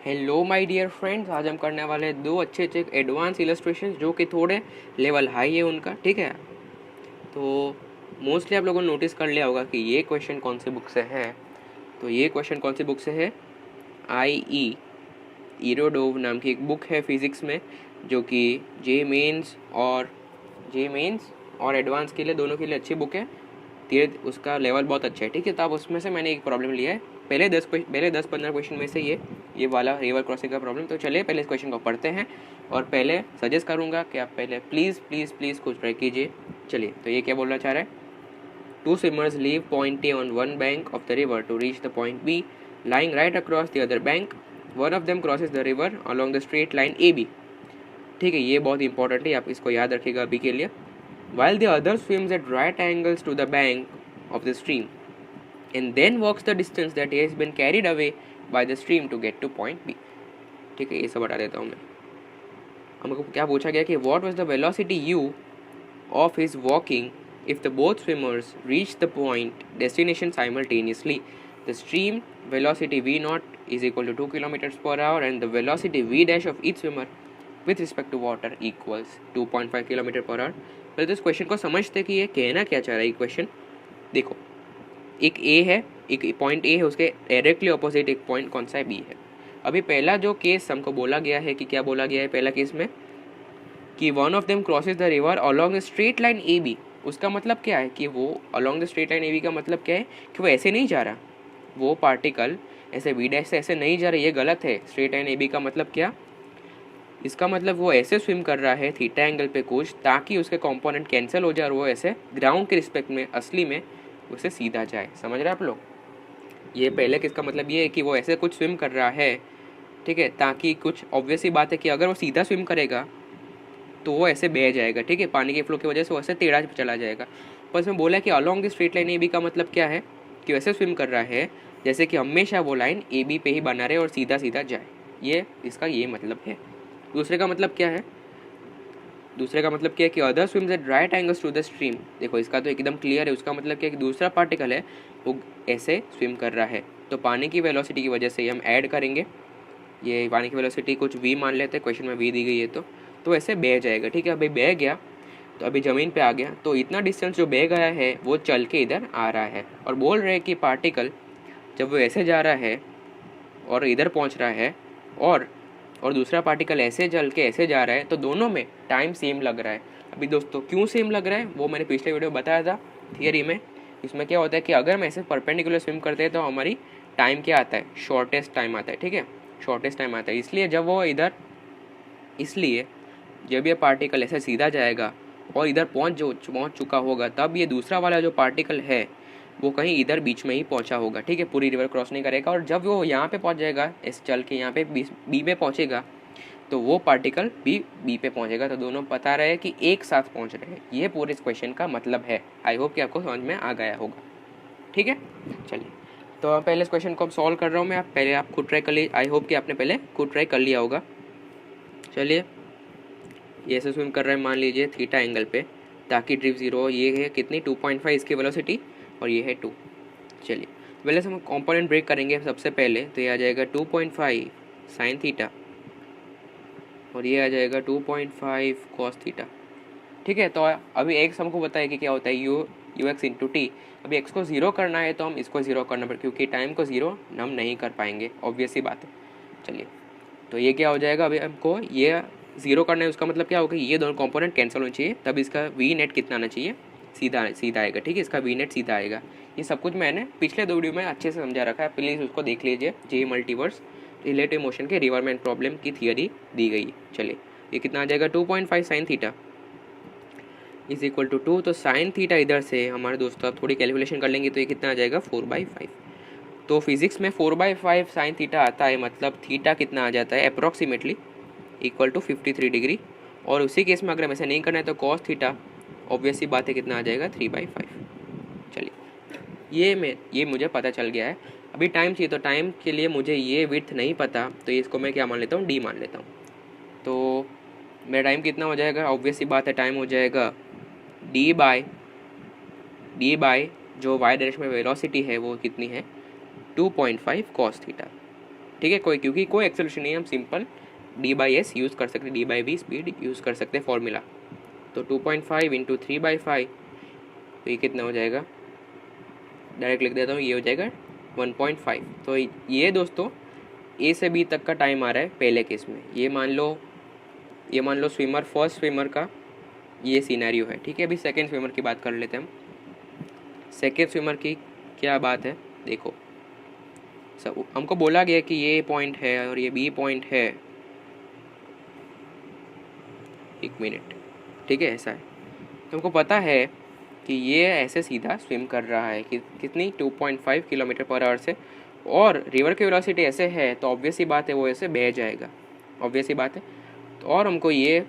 Hello my dear friends, आज हम करने वाले हैं दो अच्छे एडवांस इलस्ट्रेशन जो कि थोड़े लेवल हाई है उनका। ठीक है, तो मोस्टली आप लोगों ने नोटिस कर लिया होगा कि ये क्वेश्चन कौन सी बुक से है। तो ये क्वेश्चन कौन सी बुक से है? आई इरोडोव नाम की एक बुक है फिज़िक्स में, जो कि जे मेंस और एडवांस के लिए दोनों के लिए अच्छी बुक है। धीरे उसका लेवल बहुत अच्छा है। ठीक है, तो अब उसमें से मैंने एक प्रॉब्लम लिया है। पहले 10-15 क्वेश्चन में से ये वाला रिवर क्रॉसिंग का प्रॉब्लम। तो चलिए पहले इस क्वेश्चन को पढ़ते हैं, और पहले सजेस्ट करूंगा कि आप पहले प्लीज़ प्लीज़ प्लीज़ कुछ ट्राई कीजिए। चलिए, तो ये क्या बोलना चाह रहा है? Two swimmers leave point A on one bank of the river to reach the point B lying right across the other bank. One of them crosses the river along the straight line A B. ठीक है, ये बहुत important है, आप इसको याद रखिएगा अभी के लिए। While the other swims at right angles to the bank of the stream and then walks the distance that has been carried away by the stream to get to point B. ठीक है, ये सब बता देता हूँ मैं। हमको क्या पूछा गया कि what was the velocity u of his walking if the both swimmers reach the point destination simultaneously. The stream velocity v naught is equal to 2 kilometers per hour and the velocity v dash of each swimmer with respect to water equals 2.5 kilometre per hour. पहले तो इस question को समझते कि ये कहना क्या चाह रहा है। ये क्वेश्चन देखो, एक ए है, एक पॉइंट ए है, उसके डायरेक्टली ऑपोजिट एक पॉइंट कौन सा है? बी है। अभी पहला जो केस हमको बोला गया है कि क्या बोला गया है पहला केस में कि one of them crosses the river along the straight line A B. उसका मतलब क्या है कि वो along the straight line A B का मतलब क्या है कि वो ऐसे नहीं जा रहा, वो पार्टिकल ऐसे बी डैश से ऐसे नहीं जा रहा। ये गलत है। स्ट्रेट लाइन ए बी का मतलब क्या? इसका मतलब वो ऐसे स्विम कर रहा है थीटा एंगल पे कुछ, ताकि उसके कंपोनेंट कैंसिल हो जाए और वो ऐसे ग्राउंड के रिस्पेक्ट में असली में उसे सीधा जाए। समझ रहे हैं आप लोग? ये पहले किसका मतलब ये है कि वो ऐसे कुछ स्विम कर रहा है, ठीक है, ताकि कुछ ऑब्वियस ही बात है कि अगर वो सीधा स्विम करेगा तो वो ऐसे बह जाएगा। ठीक है, पानी के फ्लो की वजह से वो ऐसे टेढ़ा चला जाएगा। पर इसमें बोला कि along the straight line A B का मतलब क्या है कि वैसे स्विम कर रहा है जैसे कि हमेशा वो लाइन ए बी पे ही बना रहे और सीधा सीधा जाए। ये इसका ये मतलब है। दूसरे का मतलब क्या है? दूसरे का मतलब क्या है कि other swims at right angles to the stream. देखो, इसका तो एकदम क्लियर है। उसका मतलब क्या है कि दूसरा पार्टिकल है वो ऐसे स्विम कर रहा है, तो पानी की वेलोसिटी की वजह से हम ऐड करेंगे। ये पानी की वेलोसिटी कुछ v मान लेते हैं, क्वेश्चन में v दी गई है तो ऐसे बह जाएगा। ठीक है, अभी बह गया तो अभी ज़मीन पे आ गया, तो इतना डिस्टेंस जो बह गया है वो चल के इधर आ रहा है। और बोल रहे हैं कि पार्टिकल जब वो ऐसे जा रहा है और इधर पहुंच रहा है और दूसरा पार्टिकल ऐसे चल के ऐसे जा रहा है, तो दोनों में टाइम सेम लग रहा है। अभी दोस्तों क्यों सेम लग रहा है वो मैंने पिछले वीडियो में बताया था थियरी में। इसमें क्या होता है कि अगर हम ऐसे परपेंडिकुलर स्विम करते हैं तो हमारी टाइम क्या आता है? शॉर्टेस्ट टाइम आता है। ठीक है, शॉर्टेस्ट टाइम आता है। इसलिए जब ये पार्टिकल ऐसे सीधा जाएगा और इधर पहुंच चुका होगा, तब ये दूसरा वाला जो पार्टिकल है वो कहीं इधर बीच में ही पहुंचा होगा। ठीक है, पूरी रिवर क्रॉस नहीं करेगा। और जब वो यहाँ पे पहुंच जाएगा, इस चल के यहाँ पे बी पे पहुंचेगा, तो वो पार्टिकल बी पे पहुंचेगा। तो दोनों बता रहे हैं कि एक साथ पहुंच रहे हैं। ये पूरे इस क्वेश्चन का मतलब है। आई होप कि आपको समझ में आ गया होगा। ठीक है, चलिए, तो पहले इस क्वेश्चन को अब सॉल्व कर रहा हूँ मैं। पहले आप खुद ट्राई कर लीजिए। आई होप कि आपने पहले खुद ट्राई कर लिया होगा। चलिए, ये ऐसे स्विम कर रहे हैं मान लीजिए थीटा एंगल पे, ताकि ड्रिप जीरो हो। ये है कितनी? 2.5 इसकी वेलोसिटी, और ये है 2। चलिए, पहले से हम कंपोनेंट ब्रेक करेंगे सबसे पहले। तो ये आ जाएगा 2.5 साइन थीटा और ये आ जाएगा 2.5 कॉस थीटा। ठीक है, तो अभी एक्स हमको बताया कि क्या होता है यू एक्स इंटू टी। अभी एक्स को ज़ीरो करना है तो हम इसको ज़ीरो करना पड़ेगा, क्योंकि टाइम को ज़ीरो हम नहीं कर पाएंगे, ऑब्वियस ही बात है। चलिए, तो ये क्या हो जाएगा? अभी हमको ये ज़ीरो करना है, उसका मतलब क्या होगा? ये दोनों कंपोनेंट कैंसिल होने चाहिए, तब इसका वी नेट कितना आना चाहिए? सीधा आएगा। ठीक है, इसका वी नेट सीधा आएगा। ये सब कुछ मैंने पिछले 2 वीडियो में अच्छे से समझा रखा है, प्लीज़ उसको देख लीजिए। जे मल्टीवर्स रिलेटिव मोशन के रिवरमेंट प्रॉब्लम की थियरी दी गई। चलिए, ये कितना आ जाएगा? 2.5 sine theta is equal to 2। तो साइन थीटा इधर से हमारे दोस्तों आप थोड़ी कैलकुलेशन कर लेंगे तो ये कितना आ जाएगा? 4/5। तो फिजिक्स में 4/5 साइन थीटा आता है, मतलब थीटा कितना आ जाता है अप्रॉक्सीमेटली इक्वल टू 53 डिग्री। और उसी केस में अगर हम ऐसे नहीं करना है तो कॉस थीटा ऑब्वियस ही बात है कितना आ जाएगा? 3/5। चलिए, ये मुझे पता चल गया है। अभी टाइम चाहिए, तो टाइम के लिए मुझे ये विड्थ नहीं पता, तो इसको मैं क्या मान लेता हूँ? डी मान लेता हूँ। तो मेरा टाइम कितना हो जाएगा? ऑब्वियस ही बात है, टाइम हो जाएगा डी बाय जो वाई डायरेक्शन में वेलोसिटी है वो कितनी है? 2.5 कॉस थीटा। ठीक है, क्योंकि कोई एक्सेलरेशन नहीं है, हम सिंपल d/s यूज़ कर सकते हैं, d/v स्पीड यूज़ कर सकते हैं फॉर्मूला। तो 2.5 इंटू 3/5, तो ये कितना हो जाएगा, डायरेक्ट लिख देता हूँ, ये हो जाएगा 1.5। तो ये दोस्तों ए से बी तक का टाइम आ रहा है पहले केस में। ये मान लो स्विमर, फर्स्ट स्विमर का ये सिनेरियो है, ठीक है। अभी सेकेंड स्विमर की बात कर लेते हैं हम। सेकेंड स्विमर की क्या बात है, देखो सब हमको बोला गया कि ये पॉइंट है और ये बी पॉइंट है, एक मिनट, ठीक है, ऐसा है। तो हमको पता है कि ये ऐसे सीधा स्विम कर रहा है कि कितनी 2.5 किलोमीटर पर आवर से, और रिवर की वेलोसिटी ऐसे है तो ऑब्वियस ही बात है वो ऐसे बह जाएगा, ऑब्वियस ही बात है। तो और हमको ये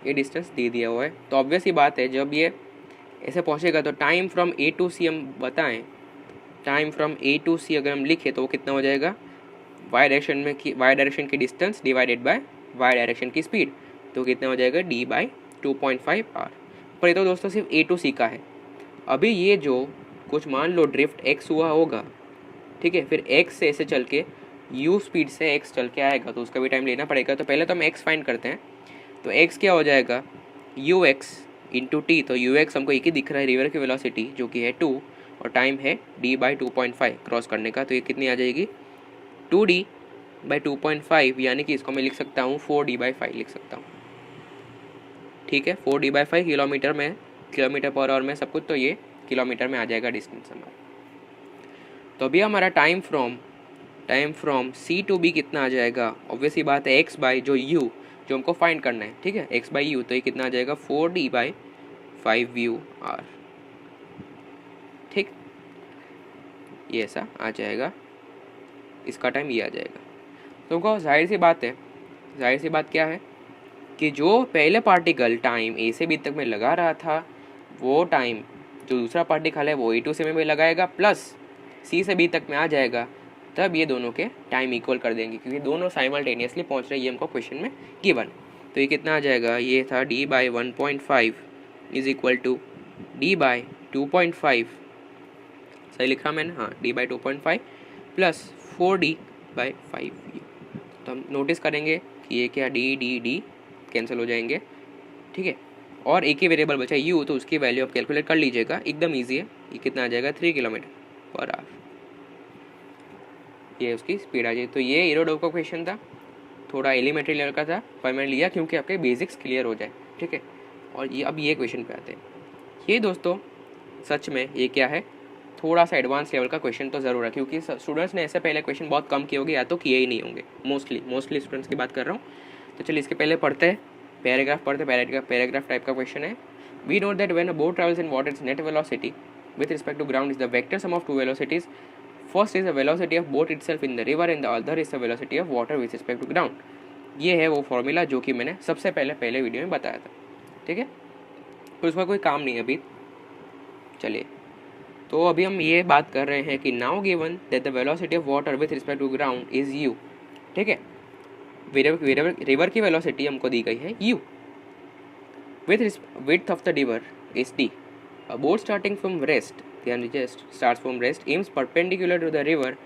डिस्टेंस दे दिया हुआ है, तो ऑब्वियस ही बात है जब ये ऐसे पहुंचेगा तो time from A to C हम बताएं, time from A to C अगर हम लिखें तो वो कितना हो जाएगा, वाई डायरेक्शन की distance divided by Y direction की स्पीड, तो कितना हो जाएगा d/2.5 r। पर ये तो दोस्तों सिर्फ ए टू सी का है। अभी ये जो कुछ मान लो ड्रिफ्ट x हुआ होगा, ठीक है, फिर x से ऐसे चल के u स्पीड से x चल के आएगा, तो उसका भी टाइम लेना पड़ेगा। तो पहले तो हम x फाइंड करते हैं, तो x क्या हो जाएगा, ux इंटू टी। तो ux हमको एक ही दिख रहा है, रिवर की वेलोसिटी जो कि है 2 और टाइम है d/2.5 क्रॉस करने का, तो ये कितनी आ जाएगी 2d/2.5, यानी कि इसको मैं लिख सकता हूँ 4d/5 लिख सकता हूँ, ठीक है। 4d/5 किलोमीटर पर आवर में सब कुछ, तो ये किलोमीटर में आ जाएगा डिस्टेंस हमारा। तो अभी हमारा time from C to B कितना आ जाएगा, ऑब्वियसली बात है x बाई जो u जो हमको फाइंड करना है, ठीक है, x बाई u, तो ये कितना आ जाएगा 4d/5u/r, ठीक, ये ऐसा आ जाएगा, इसका टाइम ये आ जाएगा। तो हमको जाहिर सी बात क्या है कि जो पहले पार्टिकल टाइम ए से बी तक में लगा रहा था, वो टाइम जो दूसरा पार्टिकल है वो ए टू से में लगाएगा, प्लस सी से बी तक में आ जाएगा, तब ये दोनों के टाइम इक्वल कर देंगे, क्योंकि दोनों साइमल्टेनियसली पहुंच रहे हैं, ये हमको क्वेश्चन में गिवन। तो ये कितना आ जाएगा, ये था d/1.5 is equal to d/2.5, सही लिखा मैंने, हाँ, d/2.5 प्लस 4d/5u। तो हम नोटिस करेंगे कि ये क्या d कैंसिल हो जाएंगे, ठीक है, और एक ही वेरिएबल बचा u, तो उसकी वैल्यू आप कैलकुलेट कर लीजिएगा, एकदम ईजी है। ये कितना आ जाएगा 3 किलोमीटर पर आवर, ये उसकी स्पीड आ जाएगी। तो ये एरोडोव का क्वेश्चन था, थोड़ा एलिमेंट्री लेवल का था, पर मैंने लिया क्योंकि आपके बेसिक्स क्लियर हो जाए, ठीक है। और ये अब ये क्वेश्चन पे आते हैं। ये दोस्तों सच में ये क्या है, थोड़ा सा एडवांस लेवल का क्वेश्चन तो ज़रूर है, क्योंकि स्टूडेंट्स ने ऐसे पहले क्वेश्चन बहुत कम किए होंगे, या तो किए ही नहीं होंगे, मोस्टली स्टूडेंट्स की बात कर रहा हूँ। तो चलिए इसके पहले पढ़ते हैं, पैराग्राफ टाइप का क्वेश्चन है। We know that when a boat travels in water its net velocity with respect to ground is the vector sum of two velocities. First is the velocity of boat itself in the river and the other is the velocity of water with respect to ground. ये है वो formula जो कि मैंने सबसे पहले video में बताया था, ठीक है। तो उसका कोई काम नहीं है अभी। चलिए, तो अभी हम ये बात कर रहे हैं कि now given that the velocity of water with respect to ground is u, ठीक है। रिवर की वेलोसिटी हमको दी गई है u, width of the river is t. A boat starting from rest, starts from rest, aims perpendicular to the river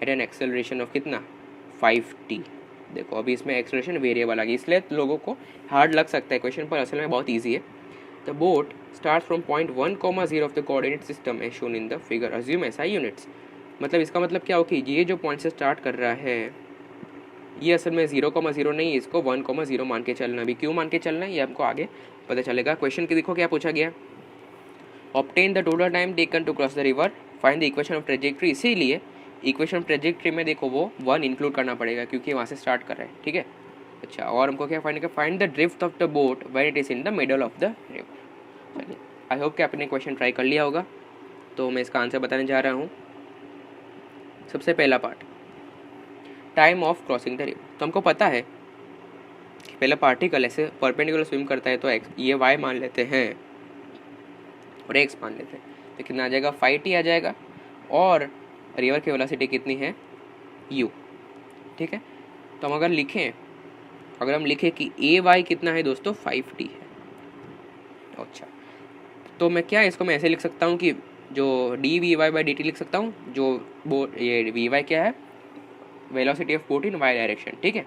at an acceleration of कितना 5t। देखो अभी इसमें एक्सेलरेशन वेरिएबल आ गई, इसलिए लोगों को हार्ड लग सकता है क्वेश्चन, पर असल में बहुत इजी है। The boat start from point 1,0 of the coordinate system as shown in the figure, assume SI units. मतलब इसका मतलब क्या हो कि ये जो पॉइंट से स्टार्ट कर रहा है ये असल में 0,0 नहीं है, इसको 1,0 मान के चलना। अभी क्यों मान के चलना है ये हमको आगे पता चलेगा। क्वेश्चन की देखो क्या पूछा गया, obtain the total time taken to cross the river, find the equation of trajectory. इसीलिए इक्वेशन ऑफ ट्रेजेक्ट्री में देखो वो 1 इंक्लूड करना पड़ेगा, क्योंकि वहाँ से स्टार्ट कर रहे हैं, ठीक है। अच्छा, और हमको क्या फाइंड करना, find the drift of the boat when it is in the middle of the river. चलिए, आई होप कि आपने क्वेश्चन ट्राई कर लिया होगा, तो मैं इसका आंसर बताने जा रहा हूँ। सबसे पहला part, time of crossing the river. तो हमको पता है कि पहला पार्टिकल ऐसे परपेंडिकुलर स्विम करता है, तो ये y मान लेते हैं और x मान लेते हैं, तो कितना आ जाएगा 5t आ जाएगा, और रिवर की वेलोसिटी कितनी है u, ठीक है। तो हम अगर हम लिखें कि ay कितना है दोस्तों 5t है। अच्छा, तो मैं ऐसे लिख सकता हूँ कि जो dvy/dt लिख सकता हूँ, जो ये vy क्या है velocity of boat in Y direction, ठीक है।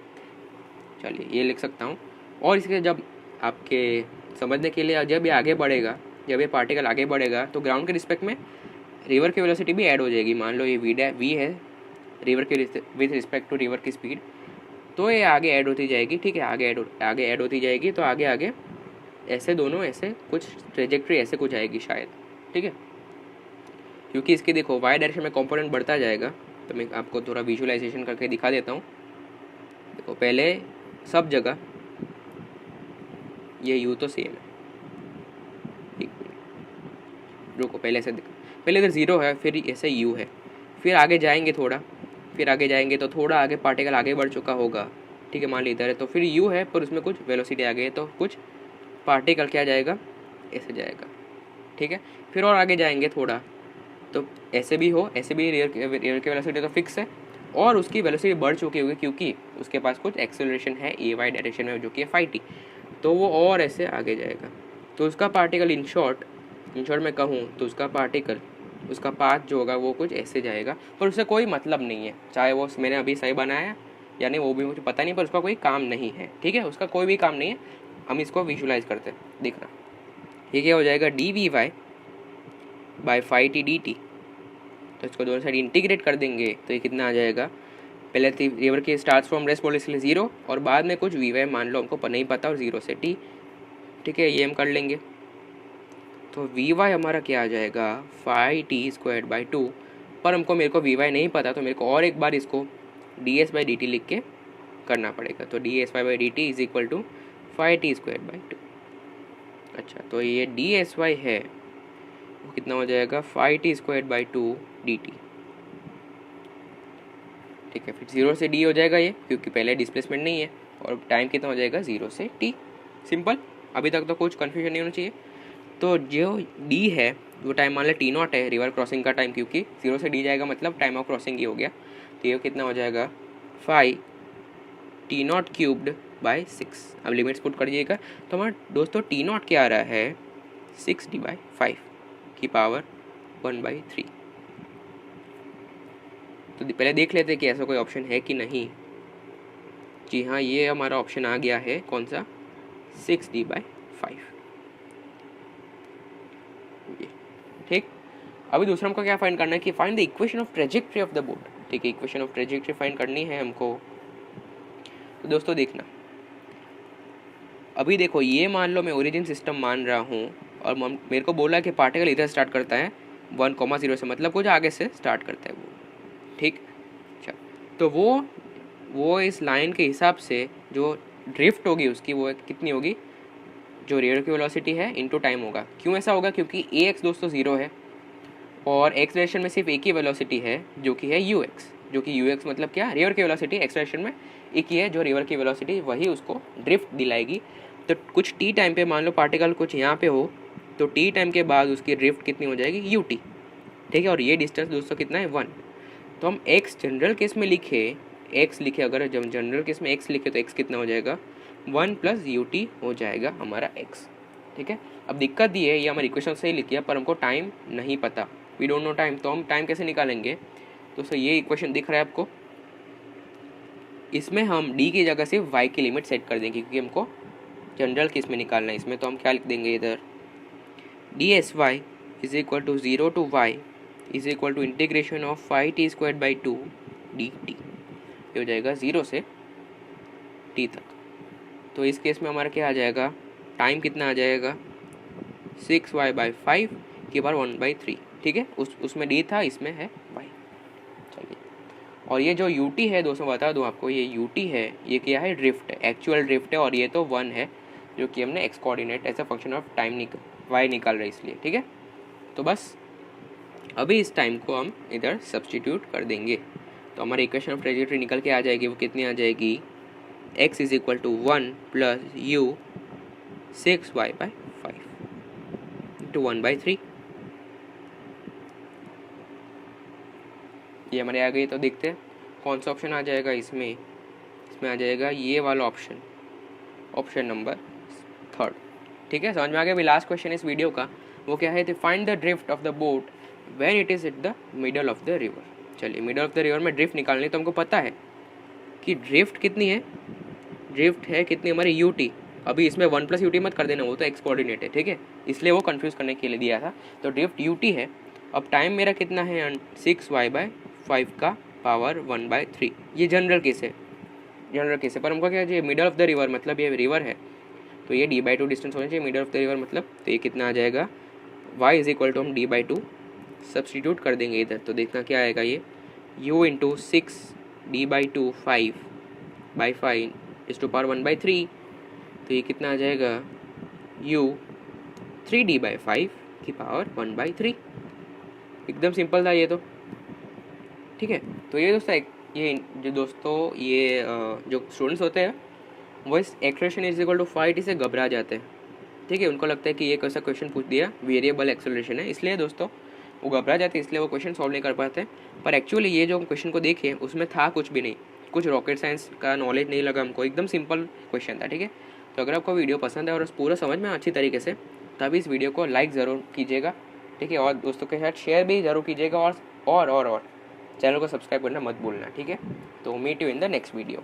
चलिए ये लिख सकता हूँ। और इसके जब आपके समझने के लिए जब ये आगे बढ़ेगा, जब ये पार्टिकल आगे बढ़ेगा तो ग्राउंड के रिस्पेक्ट में रिवर की वेलोसिटी भी ऐड हो जाएगी। मान लो ये वी है रिवर के विद रिस्पेक्ट टू रिवर की स्पीड, तो ये आगे ऐड होती जाएगी, ठीक है। आगे ऐड होती जाएगी, तो आगे आगे ऐसे दोनों ऐसे कुछ ट्रेजेक्ट्री ऐसे कुछ आएगी शायद, ठीक है। क्योंकि इसकी देखो वाई डायरेक्शन में कंपोनेंट बढ़ता जाएगा, तो मैं आपको थोड़ा विजुअलाइजेशन करके दिखा देता हूँ। देखो पहले सब जगह ये यू तो सेम है, एक मिनट रुको, पहले से देखो, पहले इधर ज़ीरो है, फिर ऐसे यू है, फिर आगे जाएंगे थोड़ा, फिर आगे जाएंगे तो थोड़ा आगे पार्टिकल आगे बढ़ चुका होगा, ठीक है। मान ली इधर है तो फिर यू है, पर उसमें कुछ वेलोसिटी आ गई है, तो कुछ पार्टिकल क्या जाएगा, ऐसे जाएगा, ठीक है। फिर और आगे जाएंगे थोड़ा, तो ऐसे भी हो, ऐसे भी रियर की वेलोसिटी तो फिक्स है, और उसकी वेलोसिटी बढ़ चुकी होगी क्योंकि उसके पास कुछ एक्सेलरेशन है ए वाई डायरेक्शन में, जो कि है फाई टी, तो वो और ऐसे आगे जाएगा। तो उसका पार्टिकल इन शॉर्ट मैं कहूँ तो उसका पार्टिकल, उसका पाथ जो होगा वो कुछ ऐसे जाएगा, पर उससे कोई मतलब नहीं है, चाहे वो मैंने अभी सही बनाया या नहीं वो भी मुझे पता नहीं, पर उसका कोई काम नहीं है, ठीक है। उसका कोई भी काम नहीं है। हम इसको विजुलाइज करते हैं, देखना ये क्या हो जाएगा, D V Y by phi T D T. तो इसको दोनों साइड इंटीग्रेट कर देंगे तो ये कितना आ जाएगा, पहले रिवर के स्टार्ट फ्रॉम रेस्ट बोले इसलिए ज़ीरो, और बाद में कुछ वी वाई मान लो हमको नहीं पता, और ज़ीरो से टी, ठीक है। ये हम कर लेंगे, तो वी वाई हमारा क्या आ जाएगा, phi T square by two, पर हमको मेरे को वी वाई नहीं पता, तो मेरे को और एक बार इसको D S by D T लिख के करना पड़ेगा। तो D S Y by D T is equal to phi T square by two. अच्छा, तो ये डी एस वाई है वो कितना हो जाएगा, phi T square by two D T, ठीक है। फिर ज़ीरो से डी हो जाएगा ये, क्योंकि पहले डिस्प्लेसमेंट नहीं है, और टाइम कितना हो जाएगा, ज़ीरो से टी। सिंपल, अभी तक तो कुछ कन्फ्यूजन नहीं होना चाहिए। तो जो डी है वो टाइम मान लें टी नॉट है, रिवर क्रॉसिंग का टाइम, क्योंकि ज़ीरो से डी जाएगा मतलब टाइम ऑफ क्रॉसिंग ही हो गया। तो ये कितना हो जाएगा, phi T naught cubed by 6। अब लिमिट्स पुट करिएगा, तो हमारा दोस्तों टी नॉट क्या आ रहा है, 6 डी बाई 5 की पावर 1/3। तो पहले देख लेते हैं कि ऐसा कोई ऑप्शन है कि नहीं। जी हाँ, ये हमारा ऑप्शन आ गया है, कौन सा, 6 डी बाई 5, ठीक। अभी दूसरा हमको क्या फाइंड करना है कि find the equation of trajectory of the boat, ठीक है। इक्वेशन ऑफ ट्रेजेक्ट्री फाइंड करनी है हमको। तो दोस्तों देखना, अभी देखो ये मान लो मैं ओरिजिन सिस्टम मान रहा हूँ, और मेरे को बोला कि पार्टिकल इधर स्टार्ट करता है 1,0 से, मतलब कुछ आगे से स्टार्ट करता है वो, ठीक। अच्छा, तो वो इस लाइन के हिसाब से जो ड्रिफ्ट होगी उसकी वो कितनी होगी, जो रियर की वेलोसिटी है इनटू टाइम होगा। क्यों ऐसा होगा, क्योंकि ए एक्स दोस्तों ज़ीरो है, और एक्स डायरेक्शन में सिर्फ एक ही वेलोसिटी है जो कि है यू एक्स, जो कि यू एक्स मतलब क्या, रिवर की वेलोसिटी, एक्स डायरेक्शन में एक ही है जो रिवर की वेलोसिटी, वही उसको ड्रिफ्ट दिलाएगी। तो कुछ टी टाइम पे मान लो पार्टिकल कुछ यहाँ पे हो, तो टी टाइम के बाद उसकी ड्रिफ्ट कितनी हो जाएगी, यू टी, ठीक है। और ये डिस्टेंस दोस्तों कितना है, 1। तो हम एक्स जनरल केस में लिखे, अगर जब जनरल केस में एक्स लिखे तो एक्स कितना हो जाएगा, 1 प्लस यू टी हो जाएगा हमारा एक्स, ठीक है। अब दिक्कत ये है, ये हमारी इक्वेशन सही लिखी है, पर हमको टाइम नहीं पता, वी डोंट नो टाइम। तो हम टाइम कैसे निकालेंगे, तो ये इक्वेशन दिख रहा है आपको, इसमें हम डी की जगह से वाई की लिमिट सेट कर देंगे, क्योंकि हमको जनरल केस में निकालना है इसमें। तो हम क्या लिख देंगे इधर, D S Y is equal to 0 to Y is equal to integration of phi T square by 2 D T. ये हो जाएगा 0 से टी तक। तो इस केस में हमारा क्या आ जाएगा, टाइम कितना आ जाएगा, 6y बाई 5 की बार 1/3, ठीक है। उसमें डी था, इसमें है y। चलिए, और ये जो यू टी है दोस्तों बता दूं आपको, ये यू टी है, ये क्या है, ड्रिफ्ट है, एक्चुअल ड्रिफ्ट है, और ये तो 1 है जो कि हमने X coordinate as a function of time Y निकाल रहे इसलिए, ठीक है। तो बस अभी इस टाइम को हम इधर सब्सटीट्यूट कर देंगे, तो हमारी इक्वेशन ऑफ ट्रेजेक्टरी निकल के आ जाएगी। वो कितनी आ जाएगी, x is equal to 1 plus u 6y by 5 to 1/3। ये हमारे आ गई। तो देखते हैं कौन सा ऑप्शन आ जाएगा इसमें आ जाएगा ये वाला ऑप्शन, ऑप्शन नंबर 3, ठीक है। समझ में आ गया। अभी लास्ट क्वेश्चन इस वीडियो का वो क्या है, तो find the drift of the boat when it is at the middle of the river. चलिए, मिडल ऑफ द रिवर में ड्रिफ्ट निकालनी तो हमको पता है, कि ड्रिफ्ट कितनी है, ड्रिफ्ट है कितनी हमारी यू टी। अभी इसमें 1 + ut मत कर देना, वो तो एक्स कोऑर्डिनेट है, ठीक है, इसलिए वो कंफ्यूज करने के लिए दिया था। तो ड्रिफ्ट ut है। अब टाइम मेरा कितना है 6y/5 का पावर 1/3। ये जनरल केस है, जनरल केस है। पर हमको क्या चाहिए, मिडल ऑफ द रिवर, मतलब ये रिवर है तो ये d/2 डिस्टेंस होना चाहिए मिडल ऑफ द रिवर मतलब। तो ये कितना आ जाएगा, y = हम d/2 सब्सटीट्यूट कर देंगे इधर, तो देखना क्या आएगा ये, u × 6 d/2 5/5 ⁻⁴ तो ये कितना आ जाएगा, u 3d/5 की पावर 1/3। एकदम सिंपल था ये तो, ठीक है। तो ये दोस्तों ये जो स्टूडेंट्स होते हैं वो इस एक्सेलरेशन = 5t से घबरा जाते हैं, ठीक है। उनको लगता है कि ये कैसा क्वेश्चन पूछ दिया, वेरिएबल एक्सेलरेशन है, इसलिए दोस्तों वो घबरा जाते हैं, इसलिए वो क्वेश्चन सॉल्व नहीं कर पाते। पर एक्चुअली ये जो क्वेश्चन को देखे उसमें था कुछ भी नहीं, कुछ रॉकेट साइंस का नॉलेज नहीं लगा हमको, एकदम सिंपल क्वेश्चन था, ठीक है। तो अगर आपको वीडियो पसंद है और पूरा समझ में अच्छी तरीके से, तब इस वीडियो को लाइक ज़रूर कीजिएगा, ठीक है, और दोस्तों के साथ शेयर भी ज़रूर कीजिएगा, और चैनल को सब्सक्राइब करना मत भूलना, ठीक है। तो meet you in the next video.